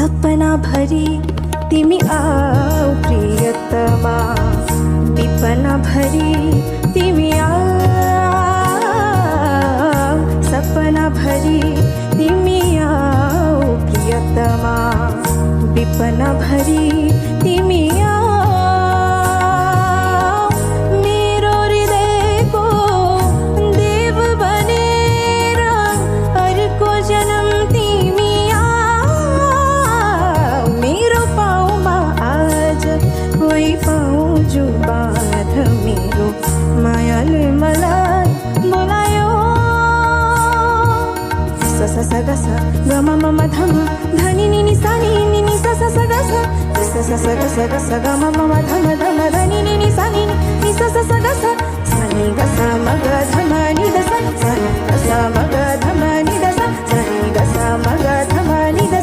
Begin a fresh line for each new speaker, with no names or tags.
सपना भरी तिमी आऊ प्रियतमा, विपना भरी तिमी आऊ, सपना भरी तिमी आऊ प्रियतमा, विपना भरी तिमी आऊ। मेरो हृदयको देव बनेर अर्को जन्म तिमी आऊ, मेरो पाउमा आज कोही पाउँछु बाँध, मेरो मायाले मलाई बोलायो। स स स ग स ग म म म ध म धनी नि नि सा नि नि नि स स स ग स स स स ग स ग स ग म म म ध म धनी नि नि सा नि नि स स स ग स सा नि ग स म ग ध म नि द स सा नि ग स म ग ध म नि द स सा नि ग स म ग ध म नि द